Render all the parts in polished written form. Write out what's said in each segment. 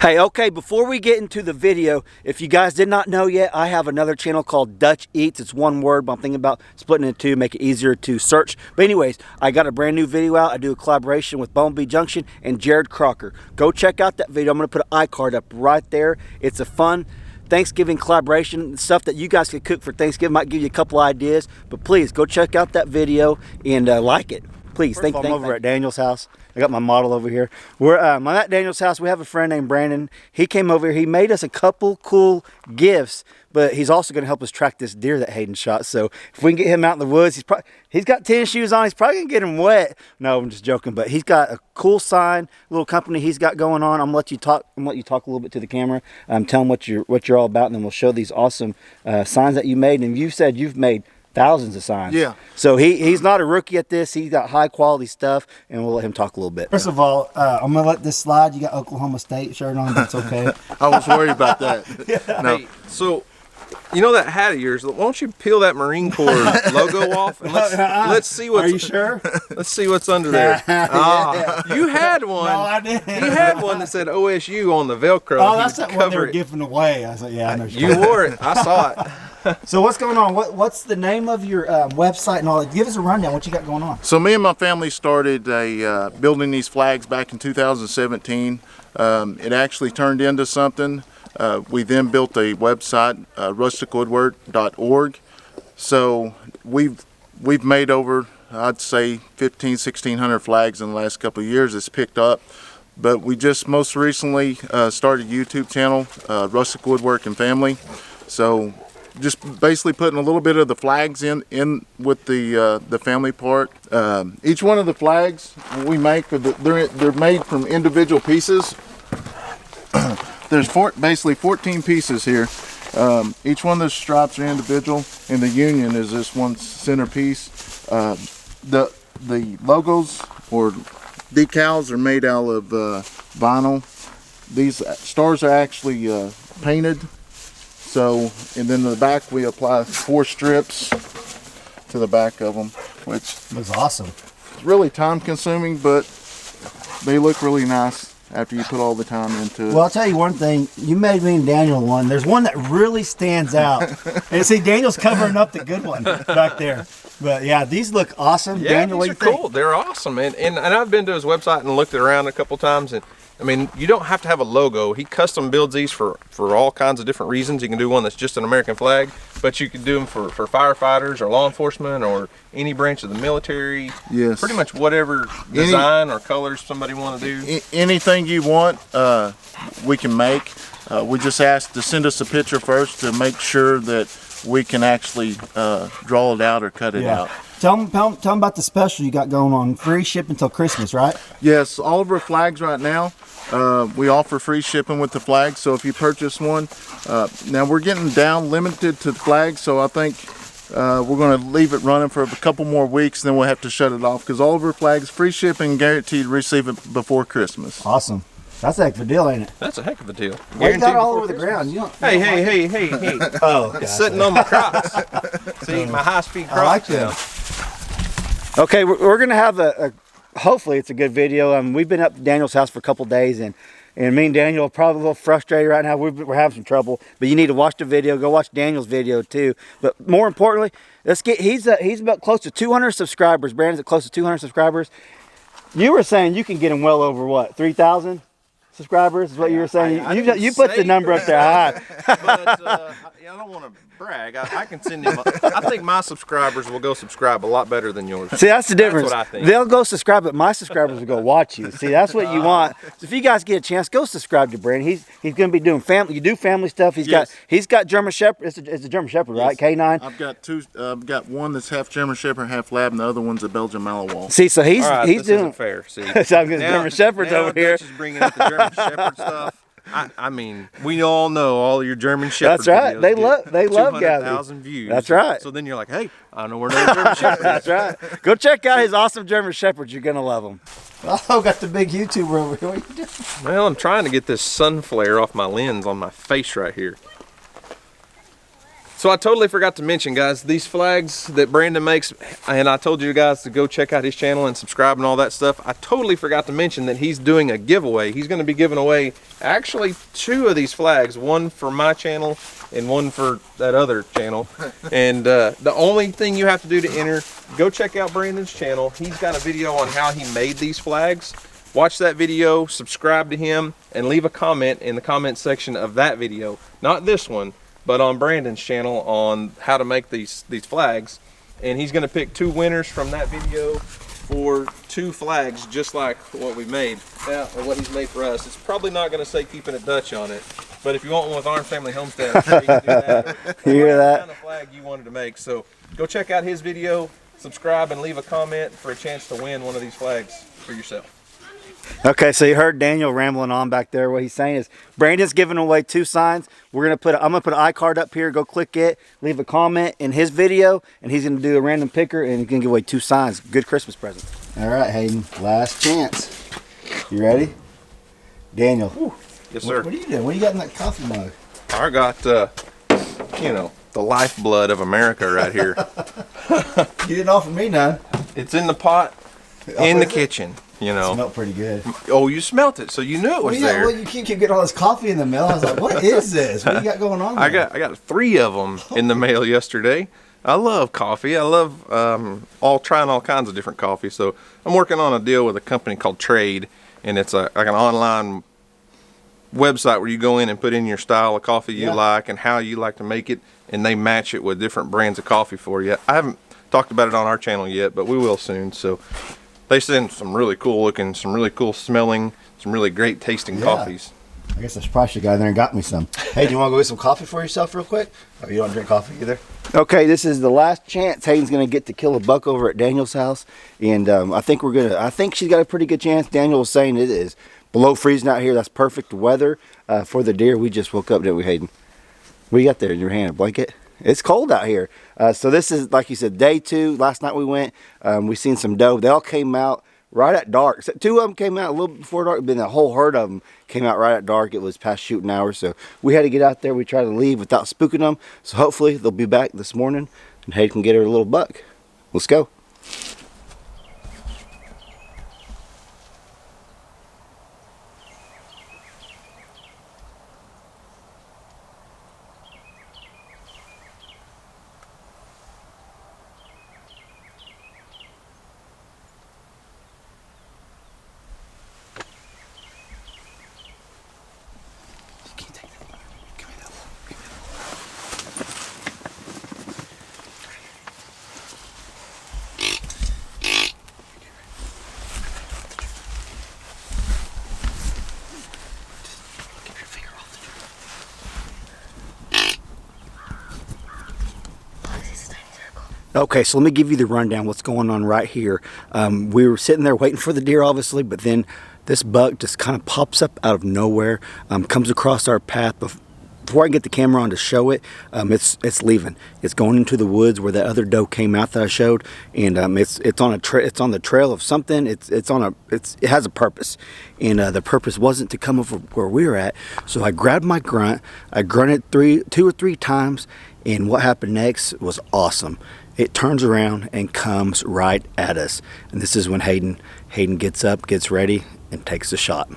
Hey, okay, before we get into the video, if you guys did not know yet, I have another channel called DutchEats. It's one word, but I'm thinking about splitting it in two, make it easier to search. But anyways, I got a brand new video out. I do a collaboration with Bumblebee Junction and Jared Crocker. Go check out that video. I'm going to put an iCard up right there. It's a fun Thanksgiving collaboration, stuff that you guys could cook for Thanksgiving. Might give you a couple ideas, but please go check out that video and like it. Please. Thank you. I'm over at Daniel's house. I got my model over here. I'm at Daniel's house. We have a friend named Brandon. He came over here. He made us a couple cool gifts, but he's also going to help us track this deer that Hayden shot. So if we can get him out in the woods, he's got tennis shoes on. He's probably going to get him wet. No, I'm just joking. But he's got a cool sign, little company he's got going on. I'm going to let you talk. I'm going to let you talk a little bit to the camera. Tell him what you're all about, and then we'll show these awesome signs that you made. And you said you've made thousands of signs. Yeah. So he's not a rookie at this. He's got high quality stuff, and we'll let him talk a little bit. First of all, I'm gonna let this slide. You got Oklahoma State shirt on. That's okay. I was worried about that. Yeah. No. Hey, so you know that hat of yours? Why don't you peel that Marine Corps logo off and let's see what's. Are you sure? Let's see what's under there. You had one. No, I didn't. You had one that said OSU on the Velcro. Oh, that's that one they were giving away. I was like, yeah, I know. You wore it. I saw it. So what's going on? What's the name of your website and all that? Give us a rundown. What you got going on? So me and my family started building these flags back in 2017. It actually turned into something. We then built a website, rusticwoodwork.org. So we've made over, I'd say, 1,600 flags in the last couple of years. It's picked up. But we just most recently started a YouTube channel, Rustic Woodwork and Family. So just basically putting a little bit of the flags in with the family part. Each one of the flags we make, they're made from individual pieces. There's basically 14 pieces here. Each one of the stripes are individual, and the union is this one center piece. The logos or decals are made out of vinyl. These stars are actually painted. So, and then in the back we apply 4 strips to the back of them, which was awesome. It's really time consuming, but they look really nice after you put all the time into it. Well, I'll tell you one thing. You made me and Daniel one. There's one that really stands out. And see, Daniel's covering up the good one back there. But yeah, these look awesome. Yeah, Daniel, these are cool. They're awesome, and I've been to his website and looked around a couple times, and I mean, you don't have to have a logo. He custom builds these for all kinds of different reasons. You can do one that's just an American flag, but you can do them for firefighters or law enforcement or any branch of the military. Yes. Pretty much whatever design or colors somebody want to do. Anything you want, we can make. We just ask to send us a picture first to make sure that we can actually draw it out or cut it out. Tell them about the special you got going on. Free ship until Christmas, right? Yes, all of our flags right now, we offer free shipping with the flag. So if you purchase one, now we're getting down limited to the flags, so I think we're going to leave it running for a couple more weeks, then we'll have to shut it off because all of our flags, free shipping, guaranteed to receive it before Christmas. Awesome. That's a heck of a deal, ain't it? That's a heck of a deal. Well, you got it all over the ground. You don't, Hey. Oh, it's sitting on my Crocs. See, my high-speed Crocs. I like that. Okay, we're going to have hopefully it's a good video. We've been up to Daniel's house for a couple days, and me and Daniel are probably a little frustrated right now. We're having some trouble, but you need to watch the video. Go watch Daniel's video too. But more importantly, he's about close to 200 subscribers. Brandon's at close to 200 subscribers. You were saying you can get him well over what, 3,000 subscribers is what you were saying. You put the number up there high. But I don't want to brag. I can send him. I think my subscribers will go subscribe a lot better than yours. See, that's the difference. That's what I think. They'll go subscribe, but my subscribers will go watch you. See, that's what you want. So if you guys get a chance, go subscribe to Brandon. He's going to be doing family. You do family stuff. He's got German Shepherd. It's a German Shepherd, right? K9. I've got two. I've got one that's half German Shepherd, half Lab, and the other one's a Belgian Malinois. See, so he's this doing isn't fair. See, so German Shepherds over here. Dutch is bringing up the German Shepherd stuff. I mean, we all know all your German Shepherd. That's right. Videos They love Gabby. 200,000 views. That's right. So then you're like, hey, I know where those German Shepherds. That's right. Go check out his awesome German Shepherds. You're gonna love them. Oh, got the big YouTuber over here. What are you doing? Well, I'm trying to get this sun flare off my lens on my face right here. So I totally forgot to mention, guys, these flags that Brandon makes, and I told you guys to go check out his channel and subscribe and all that stuff. I totally forgot to mention that he's doing a giveaway. He's going to be giving away actually 2 of these flags, one for my channel and one for that other channel. And the only thing you have to do to enter, go check out Brandon's channel. He's got a video on how he made these flags. Watch that video, subscribe to him, and leave a comment in the comment section of that video. Not this one, but on Brandon's channel on how to make these flags. And he's gonna pick 2 winners from that video for 2 flags just like what we made, or what he's made for us. It's probably not gonna say Keeping It Dutch on it, but if you want one with Arms Family Homestead, I'm sure you can do that. You hear that? Kind of flag you wanted to make. So go check out his video, subscribe, and leave a comment for a chance to win one of these flags for yourself. Okay, so you heard Daniel rambling on back there. What he's saying is Brandon's giving away 2 signs. I'm gonna put an iCard up here. Go click it, leave a comment in his video, and he's gonna do a random picker, and he's gonna give away 2 signs. Good Christmas present. All right, Hayden, last chance. You ready? Daniel. Ooh, yes, sir. What are you doing? What do you got in that coffee mug? I got, you know, the lifeblood of America right here. You didn't offer me none. It's in the pot, in the kitchen. You know, It smelled pretty good. oh, you smelt it, so you knew it was there. Well, you keep getting all this coffee in the mail. I was like, what is this? What do you got going on there? I got 3 of them in the mail yesterday. I love coffee. I love trying all kinds of different coffee. So I'm working on a deal with a company called Trade, and it's like an online website where you go in and put in your style of coffee you like and how you like to make it, and they match it with different brands of coffee for you. I haven't talked about it on our channel yet, but we will soon. So they send some really cool looking, some really cool smelling, some really great tasting coffees. I guess I probably should go there and got me some. Hey, do you want to go get some coffee for yourself real quick? Oh, you don't drink coffee either? Okay, this is the last chance Hayden's gonna get to kill a buck over at Daniel's house, and I think she's got a pretty good chance. Daniel was saying it is below freezing out here. That's perfect weather for the deer. We just woke up, didn't we, Hayden? What do you got there in your hand? A blanket? It's cold out here. So this is, like you said, day 2. Last night we went. We seen some doe. They all came out right at dark. So 2 of them came out a little bit before dark, but then the whole herd of them came out right at dark. It was past shooting hours, so we had to get out there. We tried to leave without spooking them. So hopefully they'll be back this morning, and Hayden can get her a little buck. Let's go. Okay, so let me give you the rundown what's going on right here. We were sitting there waiting for the deer, obviously, but then this buck just kind of pops up out of nowhere, comes across our path. Before I get the camera on to show it, it's leaving. It's going into the woods where that other doe came out that I showed, and it's on the trail of something. It has a purpose, and the purpose wasn't to come over where we were at. So I grabbed my grunt, I grunted 2 or 3 times, and what happened next was awesome. It turns around and comes right at us, and this is when Hayden gets up, gets ready, and takes a shot.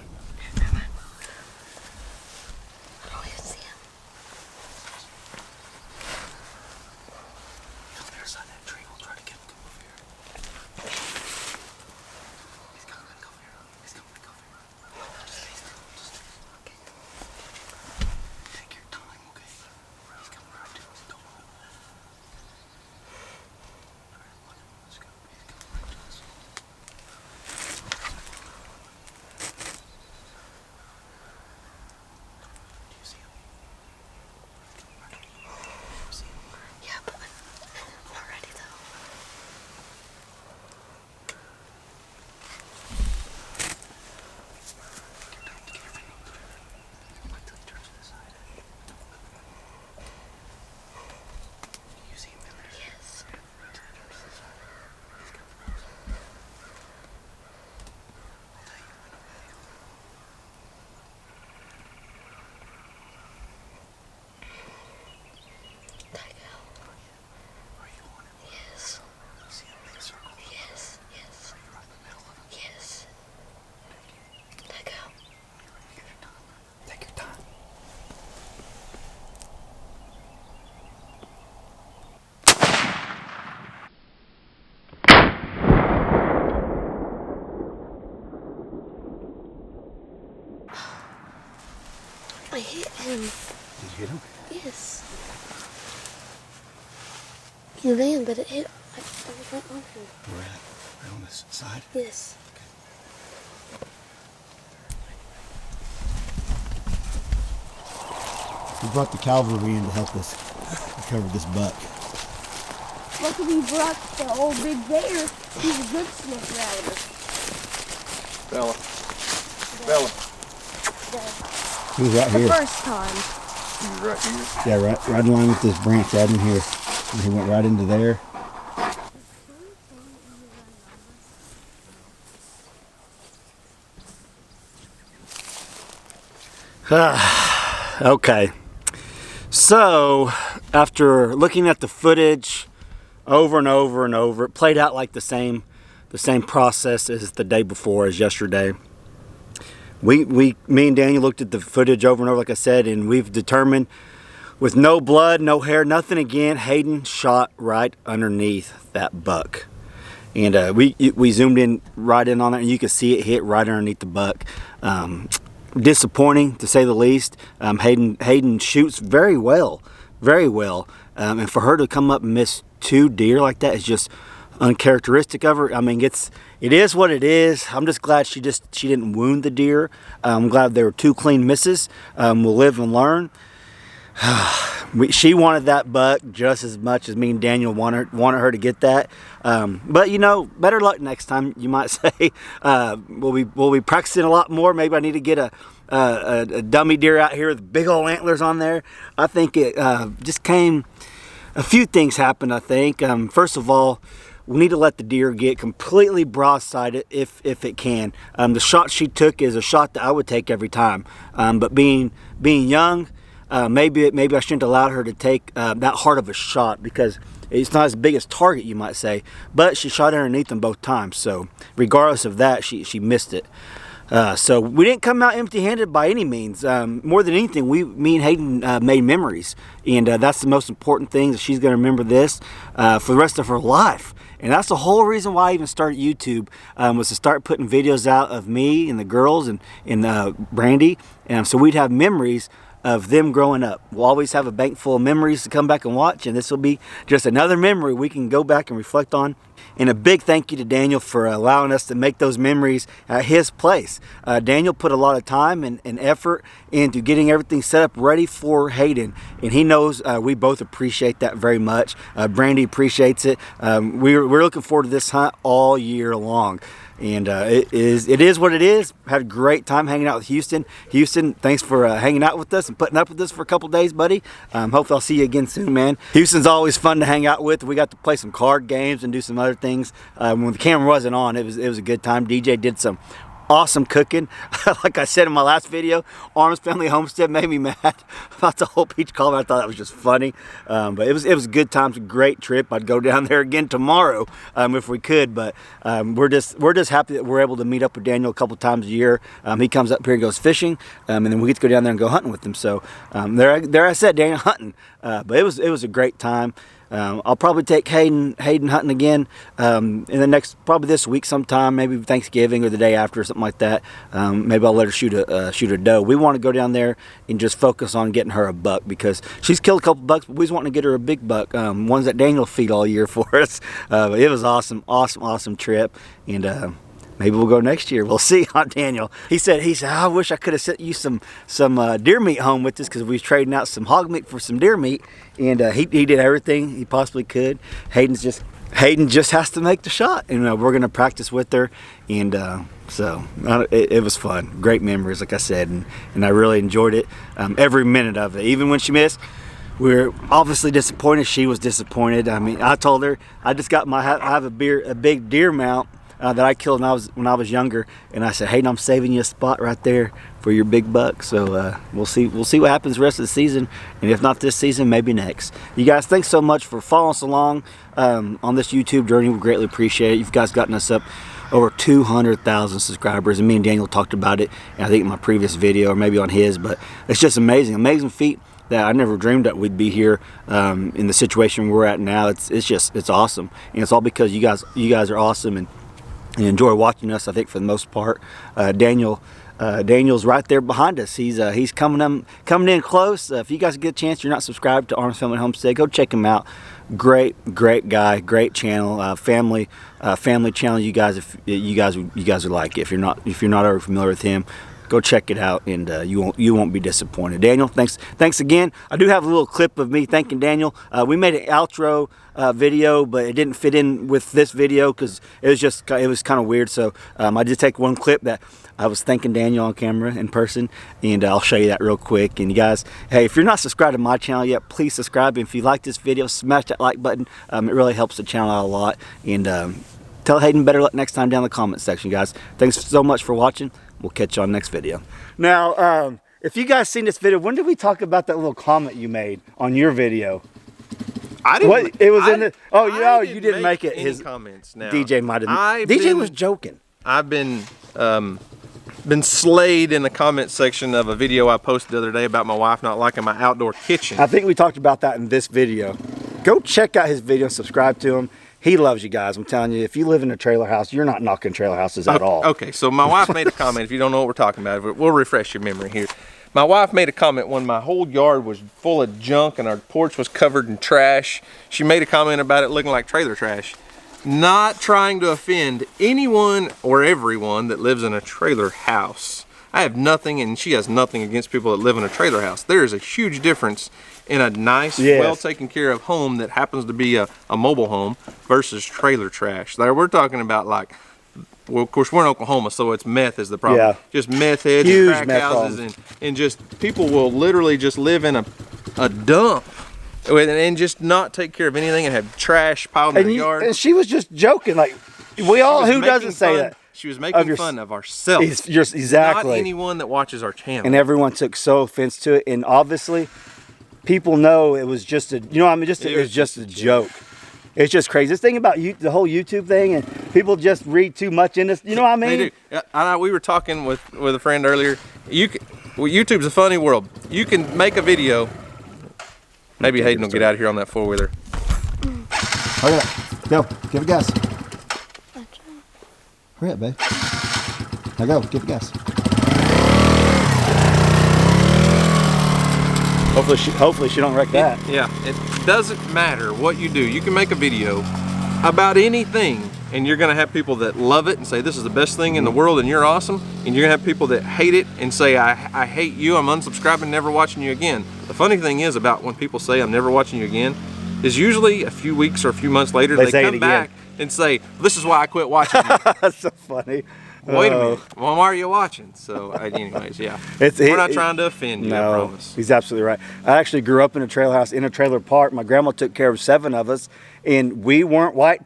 I hit him. Did you hit him? Yes. He ran, but it hit. I was right on him. Where at? Right on this side? Yes. We brought the cavalry in to help us recover this buck. Luckily we brought the old big bear. He's a good sniffer out of us. Bella. Bella. He was right The here. first time. He's right here. Yeah, right in line with this branch right in here. And he went right into there. Okay. So, after looking at the footage over and over and over, it played out like the same process as the day before, as yesterday. Me and Daniel looked at the footage over and over, like I said, and we've determined with no blood, no hair, nothing again, Hayden shot right underneath that buck. And we zoomed in right in on it, and you could see it hit right underneath the buck. Disappointing, to say the least. Hayden shoots very well, and for her to come up and miss 2 deer like that is just uncharacteristic of her. I mean, it is what it is. I'm just glad she didn't wound the deer. I'm glad there were 2 clean misses. We'll live and learn. She wanted that buck just as much as me and Daniel wanted her to get that. But you know, better luck next time, you might say. We'll be practicing a lot more. Maybe I need to get a dummy deer out here with big old antlers on there. I think it just came. A few things happened. I think first of all, we need to let the deer get completely broadside if it can. The shot she took is a shot that I would take every time. But being young. Maybe I shouldn't allow her to take that hard of a shot because it's not as big as target, you might say. But she shot underneath them both times, so regardless of that, she missed it. So we didn't come out empty-handed by any means. More than anything, me and Hayden made memories, and that's the most important thing. That she's going to remember this for the rest of her life. And that's the whole reason why I even started YouTube, was to start putting videos out of me and the girls and Brandy, and so we'd have memories of them growing up. We'll always have a bank full of memories to come back and watch, and this will be just another memory we can go back and reflect on. And a big thank you to Daniel for allowing us to make those memories at his place. Daniel put a lot of time and effort into getting everything set up ready for Hayden, and he knows we both appreciate that very much. Brandy appreciates it. We're looking forward to this hunt all year long. And it is what it is. Had a great time hanging out with Houston. Houston, thanks for hanging out with us and putting up with us for a couple days, buddy. Hope I'll see you again soon, man. Houston's always fun to hang out with. We got to play some card games and do some other things. When the camera wasn't on, it was a good time. DJ did some awesome cooking. Like I said in my last video, Arms Family Homestead made me mad about the whole peach cobbler. I thought that was just funny, but it was a good time. It's a great trip. I'd go down there again tomorrow if we could. But we're just happy that we're able to meet up with Daniel a couple times a year. He comes up here and goes fishing, and then we get to go down there and go hunting with him. So there I said, Daniel hunting. But it was a great time. I'll probably take Hayden hunting again in the next, probably this week sometime, maybe Thanksgiving or the day after or something like that. Maybe I'll let her shoot a doe. We want to go down there and just focus on getting her a buck because she's killed a couple bucks, but we just want to get her a big buck, ones that Daniel feed all year for us. But it was awesome trip, and maybe we'll go next year. We'll see on Daniel. He said, I wish I could have sent you some deer meat home with us because we was trading out some hog meat for some deer meat, and he did everything he possibly could. Hayden just has to make the shot, and we're gonna practice with her, and so it was fun. Great memories, like I said, and I really enjoyed it, every minute of it. Even when she missed, we were obviously disappointed. She was disappointed. I mean, I told her I just got I have a big deer mount that I killed when I was younger, and I said, Hayden, I'm saving you a spot right there for your big buck. So we'll see what happens the rest of the season, and if not this season, maybe next. You guys, thanks so much for following us along on this YouTube journey. We greatly appreciate it. You guys gotten us up over 200,000 subscribers, and me and Daniel talked about it, I think in my previous video or maybe on his, but it's just amazing feat that I never dreamed that we'd be here in the situation we're at now. It's awesome, and it's all because you guys are awesome and enjoy watching us. I think for the most part, Daniel Daniel's right there behind us. He's coming in close. If you guys get a chance, you're not subscribed to Arms Family Homestead, go check him out. Great guy, great channel, family channel. You guys would like it. If you're not already familiar with him, go check it out, and you won't be disappointed. Daniel, thanks again. I do have a little clip of me thanking Daniel. We made an outro video, but it didn't fit in with this video because it was kind of weird. So I did take one clip that I was thanking Daniel on camera in person, and I'll show you that real quick. And you guys, hey, if you're not subscribed to my channel yet, please subscribe. And if you like this video, smash that like button. It really helps the channel out a lot. And tell Hayden better luck next time down in the comment section, guys. Thanks so much for watching. We'll catch you on the next video. Now, if you guys seen this video, when did we talk about that little comment you made on your video? I didn't. What? It was in the. Oh, you didn't make it. His comments. Now, DJ might have. DJ was joking. I've been slayed in the comment section of a video I posted the other day about my wife not liking my outdoor kitchen. I think we talked about that in this video. Go check out his video and subscribe to him. He loves you guys. I'm telling you, if you live in a trailer house, you're not knocking trailer houses at all. Okay, so my wife made a comment. If you don't know what we're talking about, we'll refresh your memory here. My wife made a comment when my whole yard was full of junk and our porch was covered in trash. She made a comment about it looking like trailer trash. Not trying to offend anyone or everyone that lives in a trailer house. I have nothing, and she has nothing against people that live in a trailer house. There is a huge difference in a nice, well taken care of home that happens to be a mobile home versus trailer trash. There we're talking about, like, well, of course we're in Oklahoma, so it's meth is the problem. Yeah. Just meth heads Huge and crack houses, and just people will literally just live in a dump and just not take care of anything and have trash piled in their yard. And she was just joking, like we all. Who doesn't say that? She was making fun of ourselves. Exactly. Not anyone that watches our channel. And everyone took so offense to it, and obviously, people know it was just a. You know, what I mean, it was just a joke. It's just crazy. This thing about the whole YouTube thing, and people just read too much in this. You know what I mean? They do. We were talking with a friend earlier. YouTube's a funny world. You can make a video. Maybe Hayden will get out of here on that 4-wheeler. Hurry up. Go. Give it gas. Hurry up, babe. Now go. Give it gas. Hopefully she don't wreck that. It doesn't matter what you do. You can make a video about anything, and you're gonna have people that love it and say this is the best thing in the world and you're awesome, and you're gonna have people that hate it and say I hate you, I'm unsubscribing, never watching you again. The funny thing is about when people say I'm never watching you again is usually a few weeks or a few months later they come back and say this is why I quit watching you. That's so funny. Wait a minute. Well, why are you watching? So, anyways, yeah. We're not trying to offend you, I promise. He's absolutely right. I actually grew up in a trailer house in a trailer park. My grandma took care of 7 of us, and we weren't white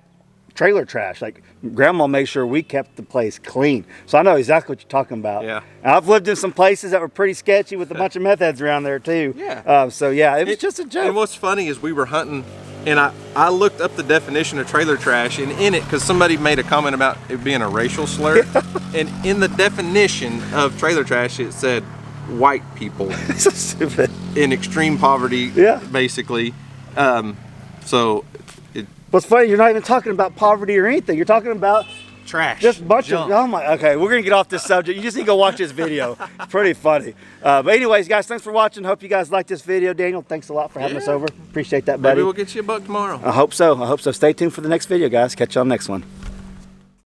trailer trash. Like, grandma made sure we kept the place clean. So I know exactly what you're talking about. Yeah. And I've lived in some places that were pretty sketchy with a bunch of meth heads around there too. Yeah. It was just a joke. And what's funny is we were hunting, and I looked up the definition of trailer trash, and in it, because somebody made a comment about it being a racial slur, and in the definition of trailer trash, it said white people. It's so stupid. In extreme poverty, basically. What's funny, you're not even talking about poverty or anything. You're talking about trash. Just a bunch of, oh my, okay, we're gonna get off this subject. You just need to go watch this video. It's pretty funny. But anyways, guys, thanks for watching. Hope you guys liked this video. Daniel, thanks a lot for having us over. Appreciate that, buddy. Maybe we'll get you a buck tomorrow. I hope so. Stay tuned for the next video, guys. Catch you on the next one.